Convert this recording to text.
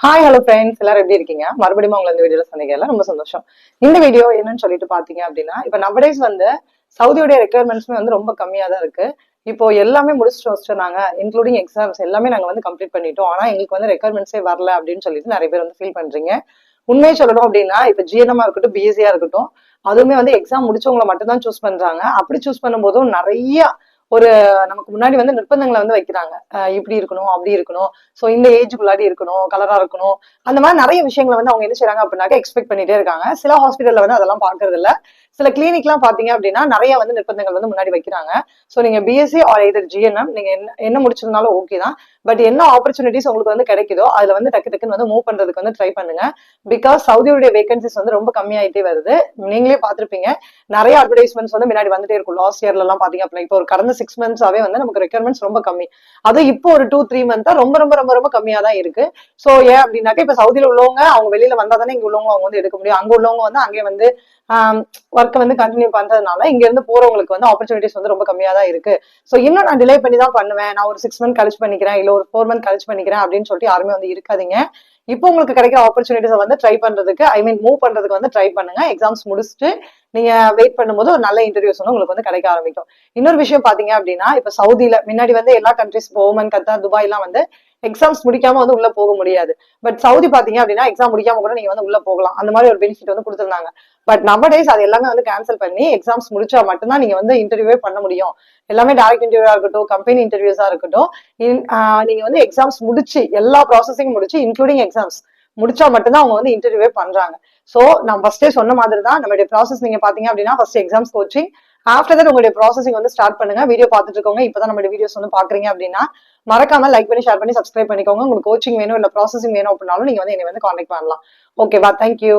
Hi hello friends, எல்லாரும் எப்படி இருக்கீங்க? மறுபடியும் உங்களை இந்த வீடியோல சந்திக்கல ரொம்ப சந்தோஷம். இந்த வீடியோ என்னன்னு சொல்லிட்டு பாத்தீங்க அப்படின்னா, இப்ப நவடேஸ் வந்து சவுதியோட ரெக்யர்மெண்ட்ஸ்மே வந்து ரொம்ப கம்மியா தான் இருக்கு. இப்போ எல்லாமே முடிச்சுட்டு வச்சுட்டு நாங்க இன்க்ளூடிங் எக்ஸாம்ஸ் எல்லாமே நாங்க வந்து கம்ப்ளீட் பண்ணிட்டோம். ஆனா எங்களுக்கு வந்து ரெக்யர்மெண்ட்ஸே வரல அப்படின்னு சொல்லிட்டு நிறைய பேர் வந்து ஃபீல் பண்றீங்க. உண்மையை சொல்லணும் அப்படின்னா, இப்ப ஜிஎன்எம்மா இருக்கட்டும், பிஎஸ்சியா இருக்கட்டும், அதுவுமே வந்து எக்ஸாம் முடிச்சவங்களை மட்டும் தான் சூஸ் பண்றாங்க. அப்படி சூஸ் பண்ணும்போதும் நிறைய ஒரு நமக்கு முன்னாடி வந்து நிர்பந்தங்களை வந்து வைக்கிறாங்க. இப்படி இருக்கணும், அப்படி இருக்கணும், சோ இந்த ஏஜுக்குள்ளாடி இருக்கணும், கலரா இருக்கணும், அந்த மாதிரி நிறைய விஷயங்களை வந்து அவங்க என்ன செய்யறாங்க அப்படின்னாக்க எக்ஸ்பெக்ட் பண்ணிட்டே இருக்காங்க. சில ஹாஸ்பிட்டல்ல வந்து அதெல்லாம் பாக்குறது இல்ல. சில கிளினிக் எல்லாம் பாத்தீங்க அப்படின்னா நிறைய வந்து நிர்பந்தங்கள் வந்து முன்னாடி வைக்கிறாங்க. சோ நீங்க பிஎஸ்சி ஆர் எதர் ஜிஎன்எம் நீங்க என்ன முடிச்சிருந்தாலும் ஓகே தான். பட் என்ன ஆப்பர்ச்சுனிட்டிஸ் உங்களுக்கு வந்து கிடைக்குதோ அதுல வந்து டக்கு டக்குன்னு வந்து மூவ் பண்றதுக்கு வந்து ட்ரை பண்ணுங்க. பிகாஸ் சவுதியோடைய வேகன்சிஸ் வந்து ரொம்ப கம்மியாயிட்டே வருது. நீங்களே பாத்திருப்பீங்க, நிறைய அட்வர்டைஸ்மெண்ட்ஸ் வந்து முன்னாடி வந்துட்டே இருக்கும். லாஸ்ட் இயர்ல எல்லாம் பாத்தீங்க அப்படின்னா, இப்போ ஒரு கடந்த 6 months-ஆவே வந்து நமக்கு ரெக்யர்மெண்ட்ஸ் ரொம்ப கம்மி. அது இப்போ ஒரு 2-3 months ரொம்ப ரொம்ப ரொம்ப ரொம்ப கம்மியா தான் இருக்கு. சோ ஏன் அப்படின்னாக்க, இப்ப சவுதியில உள்ளவங்க அவங்க வெளியில வந்தா தானே இங்க உள்ளவங்க அவங்க வந்து எடுக்க முடியும். அங்க உள்ளவங்க வந்து அங்கே வந்து ஒர்க்கை வந்து கண்டினியூ பண்றதுனால இங்க இருந்து போறவங்களுக்கு வந்து ஆப்பர்ச்சுனிட்டிஸ் வந்து ரொம்ப கம்மியா தான் இருக்கு. சோ இன்னும் நான் டிலே பண்ணி தான் பண்ணுவேன், நான் ஒரு 6 months கழிச்சு பண்ணிக்கிறேன், இல்ல ஒரு 4 months கழிச்சு பண்ணிக்கிறேன் அப்படின்னு சொல்லிட்டு யாருமே வந்து இருக்காதீங்க. இப்போ உங்களுக்கு கிடைக்கிற ஆப்பர்ச்சுனிட்டிஸை வந்து ட்ரை பண்றதுக்கு, ஐ மீன் மூவ் பண்றதுக்கு வந்து ட்ரை பண்ணுங்க. எக்ஸாம்ஸ் முடிச்சுட்டு நீங்க வெயிட் பண்ணும்போது ஒரு நல்ல இன்டர்வியூஸ் வந்து உங்களுக்கு வந்து கிடைக்க ஆரம்பிக்கும். இன்னொரு விஷயம் பாத்தீங்க அப்படின்னா, இப்ப சவுதியில முன்னாடி வந்து எல்லா கண்ட்ரிஸ், ஓமன், கத்தார், துபாய் எல்லாம் வந்து எக்ஸாம்ஸ் முடிக்காம வந்து உள்ள போக முடியாது. பட் சவுதி பாத்தீங்க அப்படின்னா எக்ஸாம் முடிக்காம கூட நீங்க வந்து உள்ள போகலாம். அந்த மாதிரி ஒரு பெனிஃபிட் வந்து கொடுத்திருந்தாங்க. பட் நவடேஸ் அது எல்லாமே வந்து கேன்சல் பண்ணி எக்ஸாம்ஸ் முடிச்சா மட்டும்தான் நீங்க வந்து இன்டர்வியூவே பண்ண முடியும். எல்லாமே டைரக்ட் இன்டர்வியூவா இருக்கட்டும், கம்பெனி இன்டர்வியூஸா இருக்கட்டும், நீங்க வந்து எக்ஸாம்ஸ் முடிச்சு எல்லா ப்ராசஸிங் முடிச்சு இன்க்ளூடிங் எக்ஸாம்ஸ் முடிச்சா மட்டும்தான் அவங்க வந்து இன்டர்வியூவே பண்றாங்க. சோ நான் ஃபர்ஸ்டே சொன்ன மாதிரி தான் நம்மளுடைய ப்ராசஸ். நீங்க பாத்தீங்க அப்படின்னா first exams coaching, after that உங்களுடைய ப்ராசஸிங் வந்து ஸ்டார்ட் பண்ணுங்க. வீடியோ பார்த்துட்டு இருக்கவங்க இப்பதான் நம்மளுடைய வீடியோஸ் வந்து பாக்குறீங்க அப்படின்னா மறக்காம லைக் பண்ணி, ஷேர் பண்ணி, சப்ஸ்கிரைப் பண்ணிக்கோங்க. உங்களுக்கு கோச்சிங் வேணும் இல்ல ப்ராசஸிங் வேணும் அப்படின்னாலும் நீங்க வந்து என்னை வந்து கான்டாக்ட் பண்ணலாம். ஓகேவா? தேங்க்யூ.